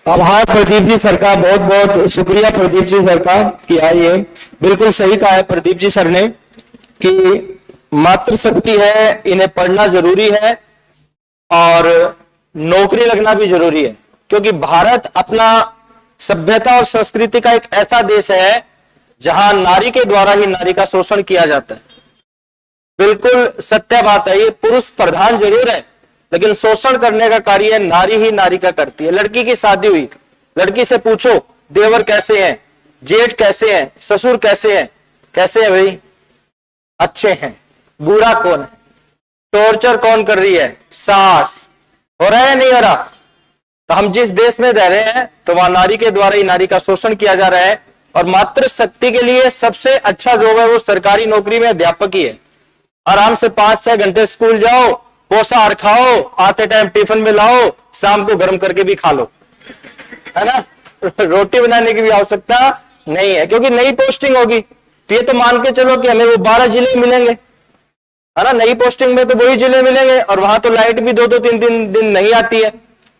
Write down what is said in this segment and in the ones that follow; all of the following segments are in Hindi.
आभार प्रदीप जी सर का, बहुत बहुत शुक्रिया प्रदीप जी सर का कि आइए। बिल्कुल सही कहा है प्रदीप जी सर ने कि मातृशक्ति है, इन्हें पढ़ना जरूरी है और नौकरी लगना भी जरूरी है, क्योंकि भारत अपना सभ्यता और संस्कृति का एक ऐसा देश है जहां नारी के द्वारा ही नारी का शोषण किया जाता है। बिल्कुल सत्य बात है, ये पुरुष प्रधान जरूर है लेकिन शोषण करने का कार्य नारी ही नारी का करती है। लड़की की शादी हुई, लड़की से पूछो देवर कैसे हैं, जेठ कैसे हैं, ससुर कैसे हैं, कैसे हैं भाई? अच्छे हैं। बुरा कौन है? टॉर्चर कौन कर रही है? सास। हो रहा है नहीं हो रहा? तो हम जिस देश में रह रहे हैं तो वहां नारी के द्वारा ही नारी का शोषण किया जा रहा है। और मातृशक्ति के लिए सबसे अच्छा जॉब है वो सरकारी नौकरी में अध्यापक ही है। आराम से 5-6 घंटे स्कूल जाओ, पोषाहार खाओ, आते टाइम टिफिन में लाओ, शाम को गर्म करके भी खा लो, है ना? रोटी बनाने की भी आवश्यकता नहीं है, क्योंकि नई पोस्टिंग होगी तो ये तो मान के चलो कि हमें वो 12 जिले मिलेंगे, है ना? नई पोस्टिंग में तो वही जिले मिलेंगे और वहां तो लाइट भी 2-2 3 दिन नहीं आती है।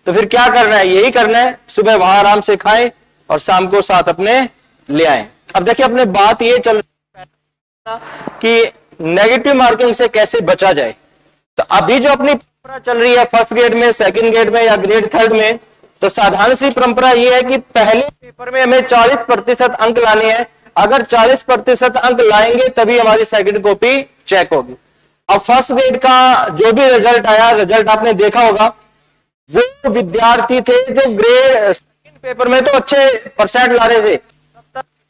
तो फिर क्या करना है? यही करना है, सुबह वहां आराम से खाएं और शाम को साथ अपने ले आए। अब देखिए अपने बात ये चल कि नेगेटिव मार्किंग से कैसे बचा जाए। तो अभी जो अपनी परंपरा चल रही है फर्स्ट ग्रेड में, सेकंड ग्रेड में या ग्रेड थर्ड में, तो साधारण सी परंपरा ये है कि पहले पेपर में हमें 40% अंक लाने हैं। अगर 40% अंक लाएंगे तभी हमारी सेकंड कॉपी चेक होगी। अब फर्स्ट ग्रेड का जो भी रिजल्ट आया, रिजल्ट आपने देखा होगा, वो विद्यार्थी थे जो ग्रेड सेकंड पेपर में तो अच्छे परसेंट ला रहे थे,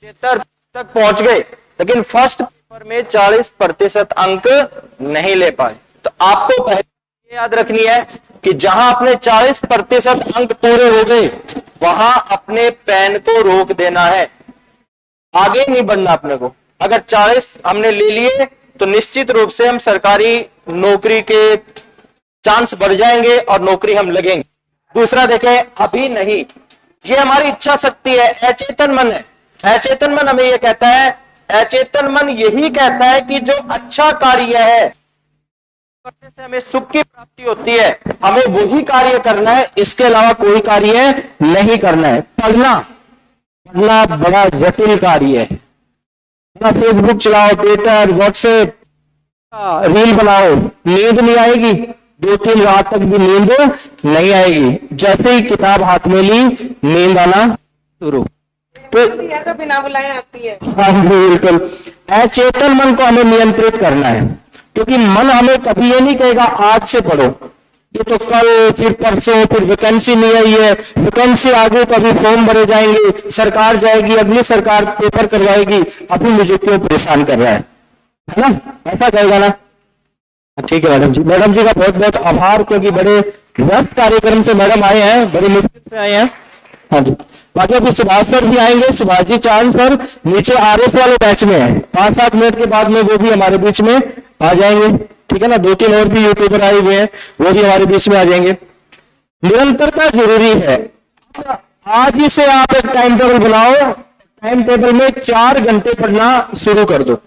70 तक पहुंच गए, लेकिन फर्स्ट पेपर में 40% अंक नहीं ले पाए। तो आपको पहले ये याद रखनी है कि जहां अपने 40% अंक पूरे हो गए वहां अपने पेन को रोक देना है, आगे नहीं बढ़ना अपने को। अगर 40 हमने ले लिए तो निश्चित रूप से हम सरकारी नौकरी के चांस बढ़ जाएंगे और नौकरी हम लगेंगे। दूसरा देखें, अभी नहीं, ये हमारी इच्छा शक्ति है, अचेतन मन है। अचेतन मन हमें यह कहता है, अचेतन मन यही कहता है कि जो अच्छा कार्य है करने से हमें सुख की प्राप्ति होती है, हमें वही कार्य करना है, इसके अलावा कोई कार्य नहीं करना है। पढ़ना बड़ा जटिल कार्य है। फेसबुक चलाओ, ट्विटर, व्हाट्सएप, रील बनाओ, नींद नहीं आएगी, 2-3 रात तक भी नींद नहीं आएगी। जैसे ही किताब हाथ में ली नींद आना शुरू, तो बिना बुलाए आती है। हाँ बिल्कुल। अचेतन मन को हमें नियंत्रित करना है, क्योंकि मन हमें कभी ये नहीं कहेगा आज से पढ़ो, ये तो कल, फिर परसों, फिर वैकेंसी नहीं आई है, वैकेंसी आ गई तो अभी फॉर्म भरे जाएंगे, सरकार जाएगी, अगली सरकार पेपर करवाएगी, अभी मुझे क्यों परेशान कर रहा है ना? ऐसा कहेगा ना? ठीक है मैडम जी, मैडम जी का बहुत बहुत आभार, क्योंकि बड़े व्यस्त कार्यक्रम से मैडम आए हैं, बड़ी मुश्किल से आए हैं। हाँ जी, बाकी अभी सुभाष सर भी आएंगे, सुभाष जी चांद सर नीचे आरएफ वाले बैच में है, 5-7 मिनट के बाद में वो भी हमारे बीच में आ जाएंगे। ठीक है ना? 2-3 और भी यूट्यूबर आए हुए हैं, वो भी हमारे बीच में आ जाएंगे। निरंतरता जरूरी है। आज ही से आप एक टाइम टेबल बनाओ, टाइम टेबल में 4 घंटे पढ़ना शुरू कर दो।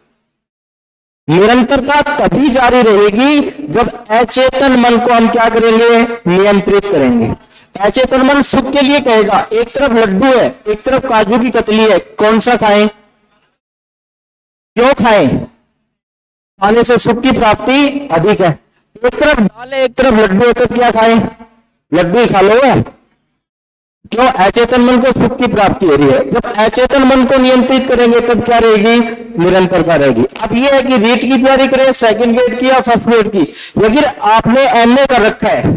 निरंतरता तभी जारी रहेगी जब अचेतन मन को हम क्या करेंगे? नियंत्रित करेंगे। अचेतन मन सुख के लिए कहेगा, एक तरफ लड्डू है, एक तरफ काजू की कतली है, कौन सा खाएं? क्यों खाएं? खाने से सुख की प्राप्ति अधिक है। एक तरफ दाल है, एक तरफ लड्डू है, तो क्या खाएं? लड्डू ही खा लो। क्यों? अचेतन मन को सुख की प्राप्ति हो रही है। जब अचेतन मन को नियंत्रित करेंगे तब क्या रहेगी? निरंतरता रहेगी। अब यह है कि रीट की तैयारी करें, सेकंड ग्रेड की या फर्स्ट ग्रेड की। यदि आपने एमए कर रखा है,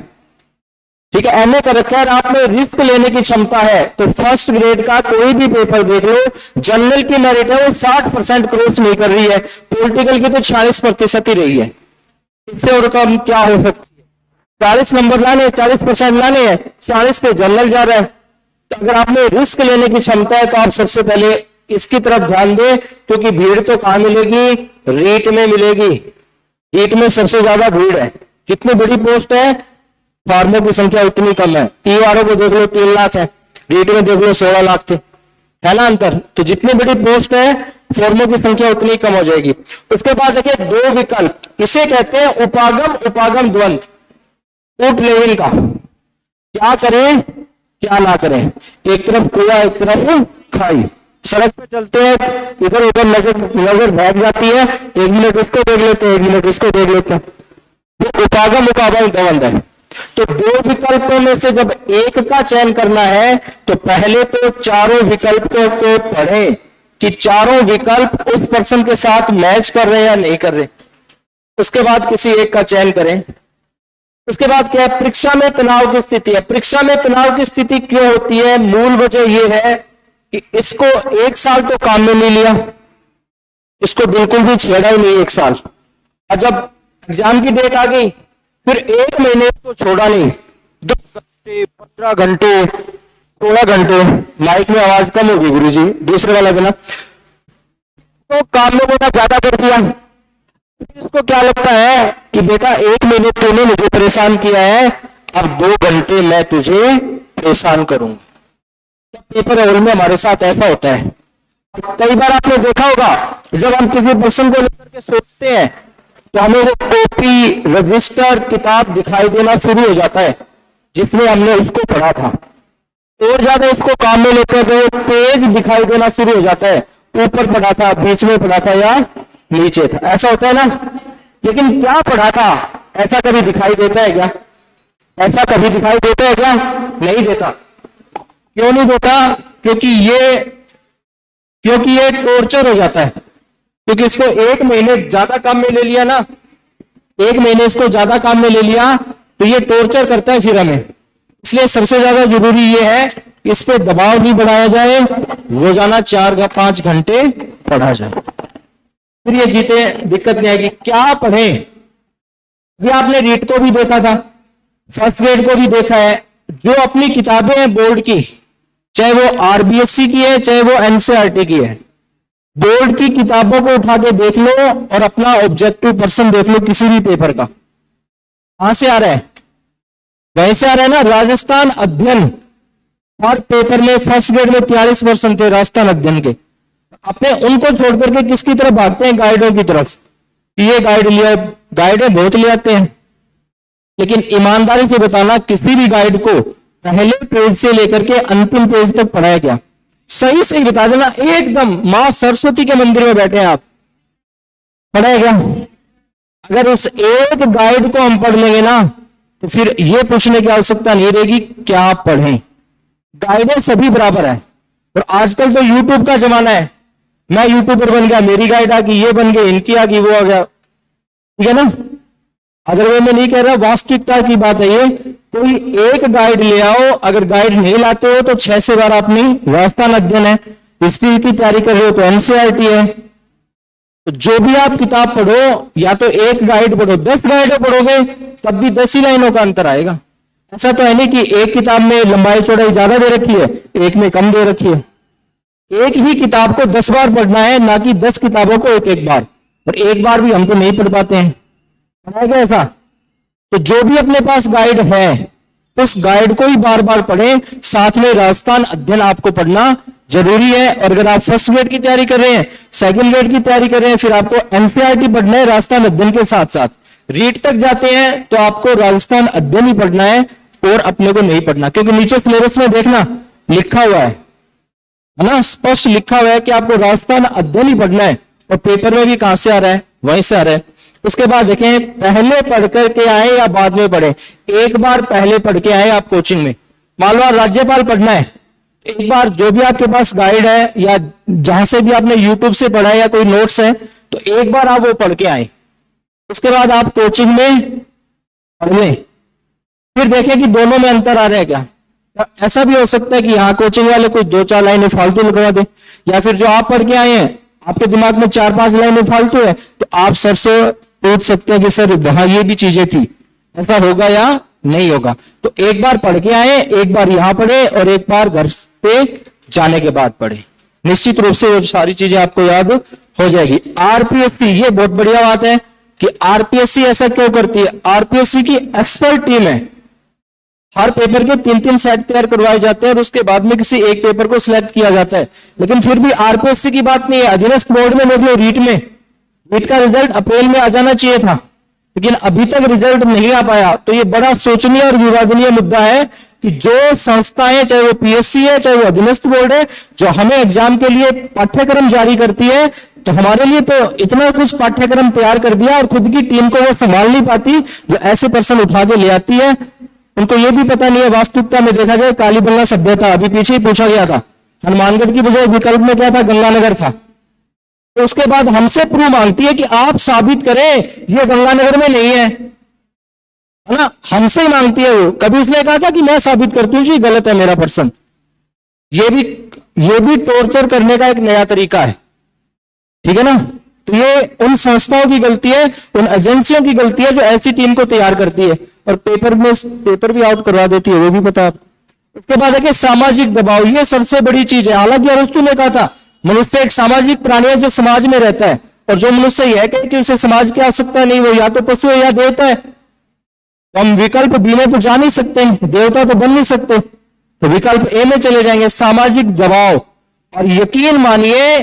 ठीक है, एमए कर रखा है और आप में रिस्क लेने की क्षमता है, तो फर्स्ट ग्रेड का कोई भी पेपर देख लो, जनरल की मेरिट है वो 60% क्रॉस नहीं कर रही है, पॉलिटिकल की तो 40% ही रही है। इससे और कम क्या हो सकती है? 40 नंबर लाने, 40% लाने हैं, 40 पे जनरल जा रहा है। तो अगर आप में रिस्क लेने की क्षमता है तो आप सबसे पहले इसकी तरफ ध्यान दें, क्योंकि भीड़ तो कहां मिलेगी? रीट में मिलेगी। रीट में सबसे ज्यादा भीड़ है। जितनी बड़ी पोस्ट है फार्मों की संख्या उतनी कम है। ईआरओ को देख लो 3 लाख है, रीट में देख लो 16 लाख थे, है ना अंतर? तो जितनी बड़ी पोस्ट है फॉर्मों की संख्या उतनी कम हो जाएगी। उसके बाद देखिए 2 विकल्प, इसे कहते हैं उपागम उपागम द्वंद्व, उप लेवल का। क्या करें क्या ना करें। एक तरफ कुआं एक तरफ खाई, सड़क पे चलते हैं, इधर उधर नजर भाग जाती है, 1 मिनट इसको देख लेते हैं, 1 मिनट इसको देख लेते हैं। वो उपागम उपागम द्वंद है। तो 2 विकल्पों में से जब एक का चयन करना है तो पहले तो चारों विकल्पों को पढ़ें कि चारों विकल्प उस पर्सन के साथ मैच कर रहे हैं या नहीं कर रहे। उसके बाद किसी एक का चयन करें। उसके बाद क्या है, परीक्षा में तनाव की स्थिति है। परीक्षा में तनाव की स्थिति क्यों होती है? मूल वजह यह है कि इसको 1 साल तो काम में नहीं लिया, इसको बिल्कुल भी छेड़ा ही नहीं 1 साल, और जब एग्जाम की डेट आ गई फिर 1 महीने इसको छोड़ा नहीं, 10 घंटे 15 घंटे 16 घंटे, माइक में आवाज कम होगी गुरुजी, दूसरे वाला देना, तो काम में थोड़ा ज्यादा कर दिया। इसको क्या लगता है कि बेटा 1 महीने तूने मुझे परेशान किया है, अब 2 घंटे मैं तुझे परेशान करूंगा। पेपर हॉल में हमारे साथ ऐसा होता है। कई बार आपने देखा होगा जब हम किसी पर्सन को लेकर के सोचते हैं तो हमें वो कॉपी रजिस्टर किताब दिखाई देना शुरू हो जाता है जिसमें हमने उसको पढ़ा था, और ज्यादा इसको काम में लेते हैं तो पेज दिखाई देना शुरू हो जाता है, ऊपर पढ़ा था, बीच में पढ़ा था या नीचे था, ऐसा होता है ना। लेकिन क्या पढ़ा था ऐसा कभी दिखाई देता है क्या? ऐसा कभी दिखाई देता है क्या? नहीं देता। क्यों नहीं देता? क्योंकि ये टॉर्चर हो जाता है। क्योंकि इसको 1 महीने ज्यादा काम में ले लिया ना, 1 महीने इसको ज्यादा काम में ले लिया तो ये टॉर्चर करता है फिर हमें। इसलिए सबसे ज्यादा जरूरी ये है कि इस पे दबाव नहीं बढ़ाया जाए, रोजाना 4-5 घंटे पढ़ा जाए, फिर ये जीते, दिक्कत नहीं आएगी। क्या पढ़े? ये आपने रीट को भी देखा था, फर्स्ट ग्रेड को भी देखा है। जो अपनी किताबें हैं बोर्ड की, चाहे वो आरबीएससी की है चाहे वो एनसीईआरटी की है, बोर्ड की किताबों को उठा के देख लो और अपना ऑब्जेक्टिव पर्सन देख लो किसी भी पेपर का, कहां से आ रहा है? वहीं से आ रहा है ना। राजस्थान अध्ययन हर पेपर में फर्स्ट ग्रेड में 43% थे राजस्थान अध्ययन के। अपने उनको छोड़ करके किसकी तरफ भागते हैं? गाइडों की तरफ। ये गाइड लिया, गाइडें बहुत ले आते हैं, लेकिन ईमानदारी से बताना किसी भी गाइड को पहले पेज से लेकर के अंतिम पेज तक पढ़ाया गया? सही सही बता देना, एकदम मां सरस्वती के मंदिर में बैठे हैं आप, पढ़ाया गया? अगर उस एक गाइड को हम पढ़ लेंगे ना तो फिर ये पूछने की आवश्यकता नहीं रहेगी क्या पढ़ें। गाइडें सभी बराबर है। और आजकल तो यूट्यूब का जमाना है, मैं यूट्यूबर बन गया, मेरी गाइड आ गई, ये बन गए, इनकी आ गई, वो आ गया, ठीक है ना। अगर वो मैं नहीं कह रहा, वास्तविकता की बात है ये। कोई एक गाइड ले आओ, अगर गाइड नहीं लाते हो तो 6 से 12 अपनी राजस्थान अध्ययन है, हिस्ट्री की तैयारी कर रहे हो तो एनसीईआरटी है। तो जो भी आप किताब पढ़ो, या तो एक गाइड पढ़ो, 10 गाइडें पढ़ोगे तब भी 10 ही लाइनों का अंतर आएगा। ऐसा तो है नहीं कि एक किताब में लंबाई चौड़ाई ज्यादा दे रखी है, एक में कम दे रखी है। एक ही किताब को 10 बार पढ़ना है, ना कि 10 किताबों को एक बार। और एक बार भी हम तो नहीं पढ़ पाते हैं, पढ़ाएगा ऐसा? तो जो भी अपने पास गाइड है उस गाइड को ही बार बार पढ़ें, साथ में राजस्थान अध्ययन आपको पढ़ना जरूरी है। और अगर आप फर्स्ट ग्रेड की तैयारी कर रहे हैं, सेकंड ग्रेड की तैयारी कर रहे हैं, फिर आपको एनसीईआरटी पढ़ना है राजस्थान अध्ययन के साथ साथ। रीट तक जाते हैं तो आपको राजस्थान अध्ययन ही पढ़ना है और अपने को नहीं पढ़ना, क्योंकि नीचे सिलेबस में देखना लिखा हुआ है ना, स्पष्ट लिखा हुआ है कि आपको राजस्थान अध्ययन ही पढ़ना है। और पेपर में भी कहां से आ रहा है? वहीं से आ रहा है। उसके बाद देखें, पहले पढ़ करके आए या बाद में पढ़े? एक बार पहले पढ़ के आए आप कोचिंग में, मान लो राज्यपाल पढ़ना है, एक बार जो भी आपके पास गाइड है या जहां से भी आपने यूट्यूब से पढ़ा है या कोई नोट्स है, तो एक बार आप वो पढ़ के आए। उसके बाद आप कोचिंग में पढ़ लें, फिर देखें कि दोनों में अंतर आ रहा है क्या। ऐसा भी हो सकता है कि यहाँ कोचिंग वाले कोई 2-4 लाइनें फालतू लगवा दे, या फिर जो आप पढ़ के आए हैं आपके दिमाग में 4-5 लाइनें फालतू है, तो आप सर से पूछ सकते हैं कि सर वहां ये भी चीजें थी, ऐसा होगा या नहीं होगा। तो एक बार पढ़ के आए, एक बार यहां पढ़े और एक बार घर पे जाने के बाद पढ़े, निश्चित रूप से वो सारी चीजें आपको याद हो जाएगी। आरपीएससी, ये बहुत बढ़िया बात है कि आरपीएससी ऐसा क्यों करती है। आरपीएससी की एक्सपर्ट टीम है, हर पेपर के 3-3 सेट तैयार करवाए जाते हैं और उसके बाद में किसी एक पेपर को सिलेक्ट किया जाता है। लेकिन फिर भी आरपीएससी की बात नहीं है। अधीनस्थ बोर्ड में देख लो, रीट का रिजल्ट अप्रैल में आ जाना चाहिए था, लेकिन अभी तक रिजल्ट नहीं आ पाया। तो ये बड़ा सोचनीय और विवादनीय मुद्दा है कि जो संस्थाएं, चाहे वो पीएससी है, चाहे वो अधीनस्थ बोर्ड है, जो हमें एग्जाम के लिए पाठ्यक्रम जारी करती है, तो हमारे लिए तो इतना कुछ पाठ्यक्रम तैयार कर दिया और खुद की टीम को वो संभाल नहीं पाती, जो ऐसे पर्सन उठा के ले आती है। उनको ये भी पता नहीं है वास्तविकता में देखा जाए कालीबंगा सभ्यता, अभी पीछे ही पूछा गया था, हनुमानगढ़ की बजाय विकल्प में क्या था, गंगानगर था। तो उसके बाद हमसे प्रूफ मांगती है कि आप साबित करें ये गंगानगर में नहीं है ना, हमसे ही मांगती है वो। कभी उसने कहा था कि मैं साबित करती हूँ जी गलत है मेरा पर्सन। ये भी टॉर्चर करने का एक नया तरीका है, ठीक है ना। तो ये उन संस्थाओं की गलती है, उन एजेंसियों की गलती है जो ऐसी टीम को तैयार करती है और पेपर भी आउट करवा देती है, वो भी पता आपको। उसके बाद है कि सामाजिक दबाव, ये सबसे बड़ी चीज है। हालांकि अरस्तु ने कहा था मनुष्य एक सामाजिक प्राणी है जो समाज में रहता है, और जो मनुष्य यह कहे कि उसे समाज की आवश्यकता नहीं, वो या तो पशु है या देवता है। तो हम विकल्प बी में तो जा नहीं सकते, देवता तो बन नहीं सकते, तो विकल्प ए में चले जाएंगे, सामाजिक दबाव। और यकीन मानिए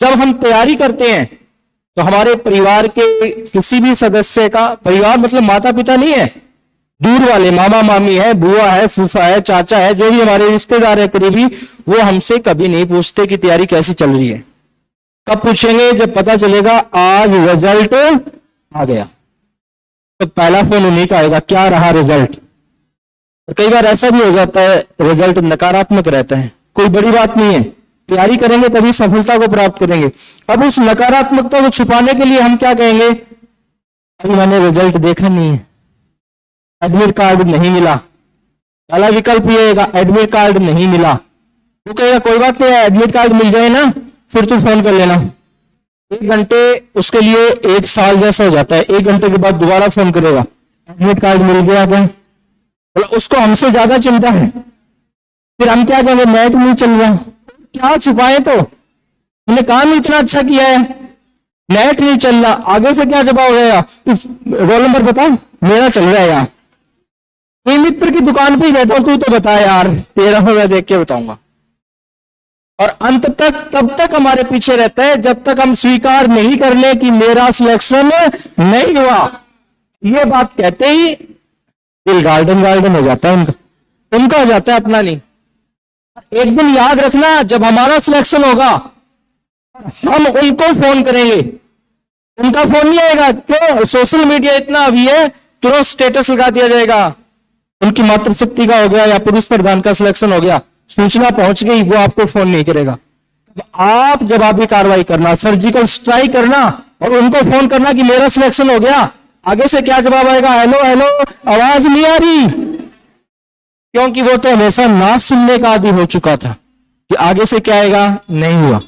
जब हम तैयारी करते हैं तो हमारे परिवार के किसी भी सदस्य का, परिवार मतलब माता पिता नहीं है, दूर वाले मामा मामी है, बुआ है, फूफा है, चाचा है, जो भी हमारे रिश्तेदार है करीबी, वो हमसे कभी नहीं पूछते कि तैयारी कैसी चल रही है। कब पूछेंगे, जब पता चलेगा आज रिजल्ट आ गया, तो पहला फोन उन्हीं का आएगा, क्या रहा रिजल्ट। और कई बार ऐसा भी हो जाता है रिजल्ट नकारात्मक रहता है, कोई बड़ी बात नहीं है, तैयारी करेंगे तभी सफलता को प्राप्त करेंगे। अब उस नकारात्मकता को छुपाने के लिए हम क्या कहेंगे, अभी मैंने रिजल्ट देखा नहीं है, एडमिट कार्ड नहीं मिला। पहला विकल्प ये है, एडमिट कार्ड नहीं मिला। वो कहेगा कोई बात नहीं है, एडमिट कार्ड मिल जाए ना फिर तू फोन कर लेना। 1 घंटे उसके लिए 1 साल जैसा हो जाता है, 1 घंटे के बाद दोबारा फोन करेगा, एडमिट कार्ड मिल गया क्या, मतलब उसको हमसे ज्यादा चिंता है। फिर हम क्या कहेंगे, नेट नहीं चल रहा, क्या छुपाए, तो हमने काम इतना अच्छा किया है, नेट नहीं चल रहा, आगे से क्या जवाब होगा, रोल नंबर बता, मेरा चल रहा है यार, कोई मित्र की दुकान पे ही बैठा हूं, तू तो बता यार, तेरा हो मैं देख के बताऊंगा। और अंत तक तब तक हमारे पीछे रहता है जब तक हम स्वीकार नहीं कर ले कि मेरा सिलेक्शन नहीं हुआ। ये बात कहते ही दिल गार्डन हो जाता है उनका हो जाता है, अपना नहीं। एक दिन याद रखना, जब हमारा सिलेक्शन होगा हम उनको फोन करेंगे, उनका फोन नहीं आएगा। क्यों, सोशल मीडिया इतना अभी है, तुरंत स्टेटस लगा दिया जाएगा, उनकी मातृशक्ति का हो गया या पुरुष प्रधान का सिलेक्शन हो गया, सूचना पहुंच गई, वो आपको फोन नहीं करेगा। तो आप जवाबी कार्रवाई करना, सर्जिकल स्ट्राइक करना और उनको फोन करना कि मेरा सिलेक्शन हो गया। आगे से क्या जवाब आएगा, हेलो हेलो, आवाज नहीं आ रही, क्योंकि वो तो हमेशा ना सुनने का आदी हो चुका था कि आगे से क्या आएगा, नहीं हुआ।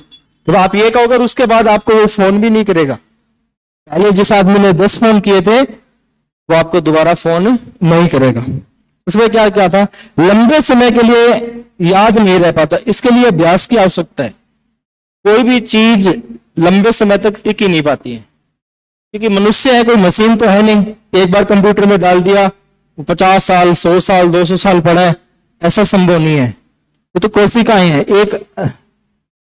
तो आप ये कहोगे उसके बाद आपको वो फोन भी नहीं करेगा। पहले जिस आदमी ने 10 फोन किए थे वो आपको दोबारा फोन नहीं करेगा। उसमें क्या क्या था, लंबे समय के लिए याद नहीं रह पाता, इसके लिए अभ्यास की आवश्यकता है। कोई भी चीज लंबे समय तक टिक ही नहीं पाती है, क्योंकि मनुष्य है, कोई मशीन तो है नहीं, एक बार कंप्यूटर में डाल दिया 50 साल 100 साल 200 साल पड़ा है, ऐसा संभव नहीं है। वो तो कोशिकाएं हैं, 1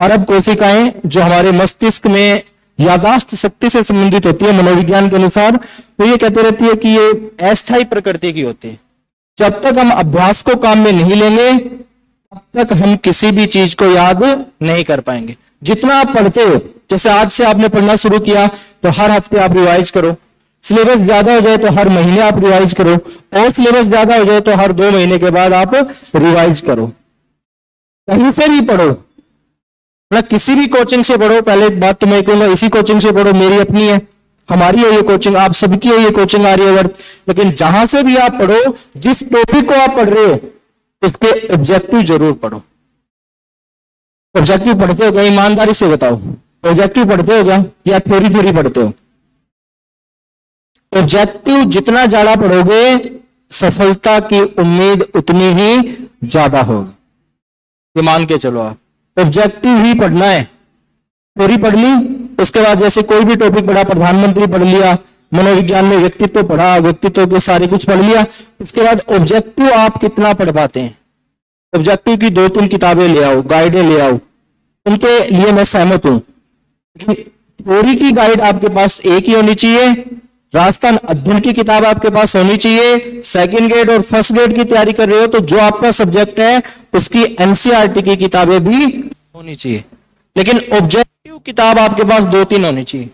अरब कोशिकाएं जो हमारे मस्तिष्क में यादाश्त शक्ति से संबंधित होती है मनोविज्ञान के अनुसार। तो ये कहते रहती है कि ये अस्थायी प्रकृति की होती है। जब तक हम अभ्यास को काम में नहीं लेंगे तब तक हम किसी भी चीज को याद नहीं कर पाएंगे। जितना आप पढ़ते हो, जैसे आज से आपने पढ़ना शुरू किया तो हर हफ्ते आप रिवाइज करो, सिलेबस ज्यादा हो जाए तो हर महीने आप रिवाइज करो, और सिलेबस ज्यादा हो जाए तो हर 2 महीने के बाद आप रिवाइज करो। कहीं से भी पढ़ो, मतलब किसी भी कोचिंग से पढ़ो। पहले एक बात तो मैं कहूंगा, इसी कोचिंग से पढ़ो, मेरी अपनी है, हमारी है ये कोचिंग, आप सबकी है ये कोचिंग आर्यवर्त। लेकिन जहां से भी आप पढ़ो, जिस टॉपिक को आप पढ़ रहे हो उसके ऑब्जेक्टिव जरूर पढ़ो। ऑब्जेक्टिव पढ़ते हो क्या, ईमानदारी से बताओ, ऑब्जेक्टिव पढ़ते हो क्या या थ्योरी पढ़ते हो? ऑब्जेक्टिव जितना ज्यादा पढ़ोगे सफलता की उम्मीद उतनी ही ज्यादा होगी, ये मान के चलो। आप ऑब्जेक्टिव ही पढ़ना है। थ्योरी पढ़ ली, उसके बाद जैसे कोई भी टॉपिक पढ़ा, प्रधानमंत्री पढ़ लिया, मनोविज्ञान में व्यक्तित्व पढ़ा, व्यक्तित्व के सारे कुछ पढ़ लिया। उसके बाद ऑब्जेक्टिव आप कितना पढ़ पाते हैं? ऑब्जेक्टिव की 2-3 किताबें ले आओ, गाइडें ले आओ, उनके लिए मैं सहमत हूं। थ्योरी की गाइड आपके पास एक ही होनी चाहिए, राजस्थान अध्ययन की किताब आपके पास होनी चाहिए। सेकंड ग्रेड और फर्स्ट ग्रेड की तैयारी कर रहे हो तो जो आपका सब्जेक्ट है उसकी एनसीईआरटी की किताबें भी होनी चाहिए, लेकिन ऑब्जेक्टिव किताब आपके पास 2-3 होनी चाहिए।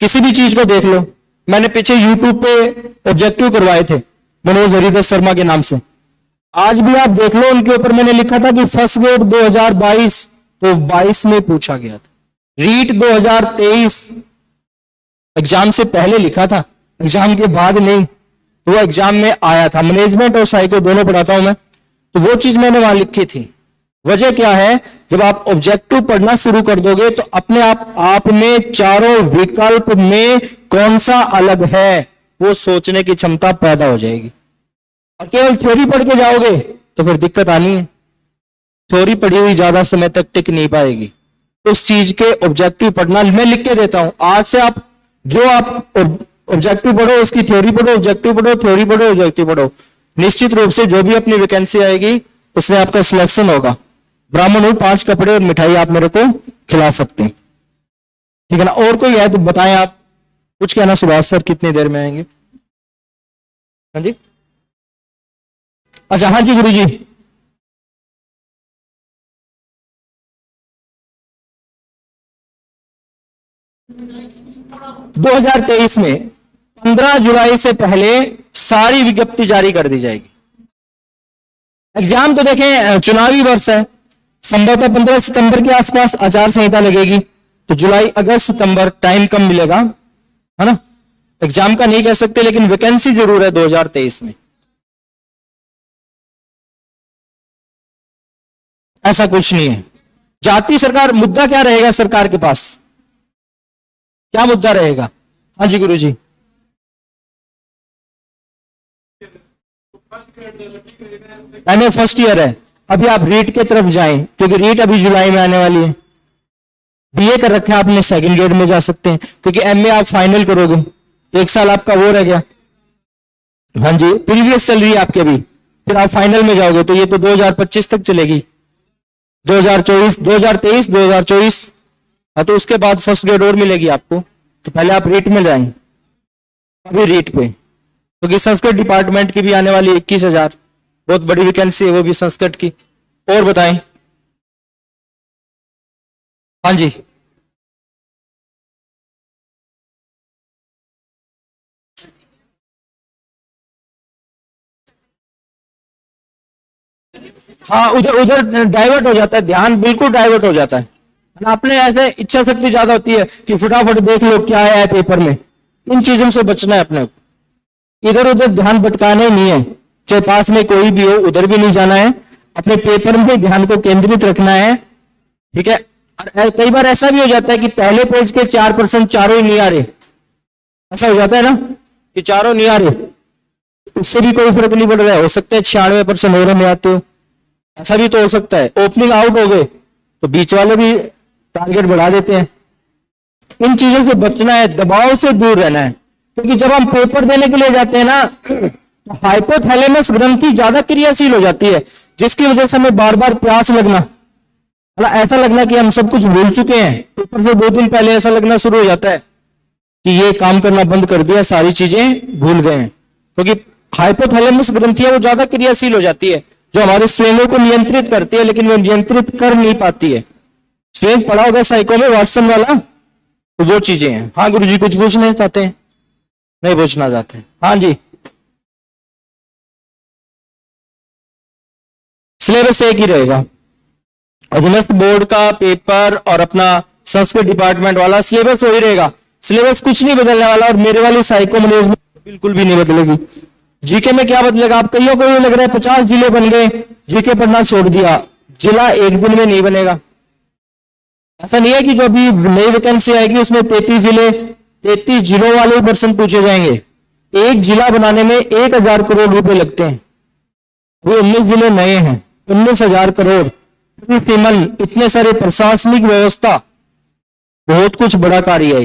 किसी भी चीज को देख लो, मैंने पीछे यूट्यूब पे ऑब्जेक्टिव करवाए थे मनोज हरिदास शर्मा के नाम से, आज भी आप देख लो उनके ऊपर मैंने लिखा था कि फर्स्ट ग्रेड 2022 तो 22 में पूछा गया था, रीट 2023 एग्जाम से पहले लिखा था, एग्जाम के बाद नहीं, तो वो एग्जाम में आया था। मैनेजमेंट और साइको दोनों पढ़ाता हूं मैं, तो वो चीज मैंने वहां लिखी थी। वजह क्या है, जब आप ऑब्जेक्टिव पढ़ना शुरू कर दोगे तो अपने आप में चारों विकल्प में कौन सा अलग है वो सोचने की क्षमता पैदा हो जाएगी। और केवल थ्योरी पढ़ के जाओगे तो फिर दिक्कत आनी है, थ्योरी पढ़ी हुई ज्यादा समय तक टिक नहीं पाएगी। उस चीज के ऑब्जेक्टिव पढ़ना मैं लिख के देता हूं, आज से आप जो आप ऑब्जेक्टिव पढ़ो उसकी थ्योरी पढ़ो, ऑब्जेक्टिव पढ़ो, थ्योरी पढ़ो, ऑब्जेक्टिव पढ़ो, निश्चित रूप से जो भी अपनी वैकेंसी आएगी उसमें आपका सिलेक्शन होगा। ब्राह्मण हूं, 5 कपड़े और मिठाई आप मेरे को खिला सकते हैं, ठीक है ना। और कोई है तो बताएं आप, कुछ कहना सुभाष सर कितनी देर में आएंगे? हाँ जी, अच्छा हाँ जी गुरु जी। दो 2023 में 15 जुलाई से पहले सारी विज्ञप्ति जारी कर दी जाएगी। एग्जाम तो देखें चुनावी वर्ष है, संभवतः 15 सितंबर के आसपास आचार संहिता लगेगी, तो जुलाई अगस्त सितंबर टाइम कम मिलेगा, है ना। एग्जाम का नहीं कह सकते लेकिन वैकेंसी जरूर है 2023 में। ऐसा कुछ नहीं है। जाति सरकार, मुद्दा क्या रहेगा सरकार के पास, क्या मुद्दा रहेगा? हाँ जी गुरु जी। एमए फर्स्ट ईयर है, अभी आप रीट के तरफ जाएं क्योंकि रीट अभी जुलाई में आने वाली है। बीए कर रखा है आपने, सेकंड ग्रेड में जा सकते हैं क्योंकि एमए आप फाइनल करोगे, 1 साल आपका वो रह गया। हाँ जी, प्रीवियस चल रही है आपके अभी, फिर आप फाइनल में जाओगे तो ये तो 2025 तक चलेगी, 2024, 2023, 2024। हाँ, तो उसके बाद फर्स्ट ग्रेड और मिलेगी आपको, तो पहले आप रीट में जाएं, अभी रीट पे, क्योंकि संस्कृत डिपार्टमेंट की भी आने वाली 21,000, बहुत बड़ी वैकेंसी है वो भी संस्कृत की। और बताएं। हाँ जी, हाँ उधर उधर डाइवर्ट हो जाता है, ध्यान बिल्कुल डाइवर्ट हो जाता है। आपने ऐसे इच्छा शक्ति ज्यादा होती है कि फटाफट देख लो क्या आया है पेपर में, इन चीजों से बचना है अपने को। इधर उधर ध्यान भटकाना ही नहीं है, चाहे पास में कोई भी हो उधर भी नहीं जाना है, अपने पेपर में ध्यान को केंद्रित रखना है, ठीक है। और कई बार ऐसा भी हो जाता है कि पहले पेज के 4% चारों ही नहीं आ रहे, ऐसा हो जाता है ना कि चारों नहीं आ रहे, उससे भी कोई फर्क नहीं पड़ रहा है, हो सकता है 96% और में आते हो, ऐसा भी तो हो सकता है। ओपनिंग आउट हो गए तो बीच वाले भी टारगेट बढ़ा देते हैं। इन चीजों से बचना है, दबाव से दूर रहना है, क्योंकि जब हम पेपर देने के लिए जाते हैं ना तो हाइपोथैलेमस ग्रंथि ज्यादा क्रियाशील हो जाती है, जिसकी वजह से हमें बार बार प्यास लगना, मतलब ऐसा लगना कि हम सब कुछ भूल चुके हैं। पेपर से 2 दिन पहले ऐसा लगना शुरू हो जाता है कि ये काम करना बंद कर दिया, सारी चीजें भूल गए हैं, क्योंकि हाइपोथैलेमस ग्रंथियां वो ज्यादा क्रियाशील हो जाती है, जो हमारे स्वेनों को नियंत्रित करती है, लेकिन वो नियंत्रित कर नहीं पाती है। स्वेन पढ़ा होगा साइको में, वाटसन वाला, तो वो चीजें हैं। हाँ गुरु जी, कुछ पूछना चाहते हैं? नहीं पूछना चाहते? हाँ जी, सिलेबस एक ही रहेगा, अधीनस्थ बोर्ड का पेपर और अपना संस्कृत डिपार्टमेंट वाला सिलेबस वही रहेगा, सिलेबस कुछ नहीं बदलने वाला। और मेरे वाली साइको मैनेजमेंट बिल्कुल भी नहीं बदलेगी। जीके में क्या बदलेगा? आप कईयों को ये लग रहा है 50 जिले बन गए, जीके पढ़ना छोड़ दिया, जिला एक दिन में नहीं बनेगा। ऐसा नहीं है कि जो अभी नई वैकेंसी आएगी उसमें 33 जिलों वाले प्रश्न पूछे जाएंगे। एक जिला बनाने में 1,000 करोड़ रुपए लगते हैं, वो 19 जिले नए हैं, 19,000 करोड़, सीमन, इतने सारे प्रशासनिक व्यवस्था, बहुत कुछ बड़ा कार्य है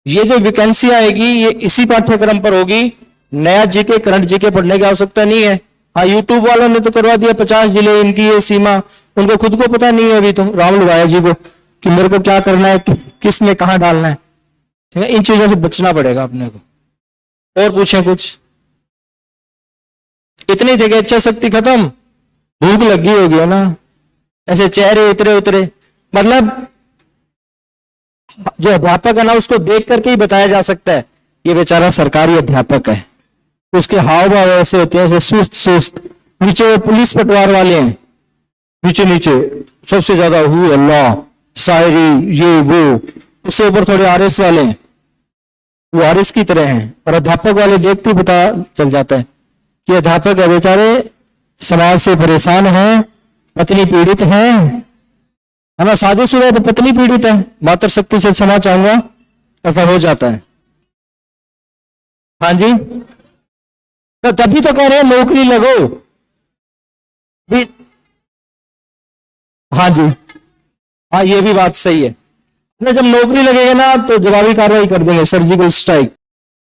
ये जो वैकेंसी आएगी ये इसी पाठ्यक्रम पर होगी। नया जीके, करंट जीके पढ़ने की आवश्यकता नहीं है। हाँ, यूट्यूब वालों ने तो करवा दिया 50 जिले, इनकी ये सीमा, उनको खुद को पता नहीं है अभी तो, राम लुभाया जी को, कि मेरे को क्या करना है, किस में कहां डालना है। ठीक है, इन चीजों से बचना पड़ेगा अपने को। और पूछें कुछ? इतनी देखे इच्छा शक्ति खत्म, भूख लगी होगी है ना, ऐसे चेहरे उतरे उतरे। मतलब जो अध्यापक है ना उसको देख करके ही बताया जा सकता है ये बेचारा सरकारी अध्यापक है। उसके हाव भाव ऐसे होते हैं, ऐसे सुस्त सुस्त। नीचे पुलिस पटवार वाले हैं, नीचे नीचे सबसे ज्यादा हु अल्लाह शायरी ये वो। उससे ऊपर थोड़े आरएस वाले हैं, वो आरएस की तरह हैं। और अध्यापक वाले देखते ही पता चल जाता है कि अध्यापक है बेचारे समाज से परेशान हैं, पत्नी पीड़ित है ना। शादीशुदा तो पत्नी पीड़ित है, मातृ शक्ति से क्षमा चाहूंगा, ऐसा हो जाता है। हाँ जी, तो तभी तो कह रहे हैं नौकरी लगो भी। हाँ जी, हाँ ये भी बात सही है ना। जब नौकरी लगेगा ना तो जवाबी कार्रवाई कर देंगे, सर्जिकल स्ट्राइक।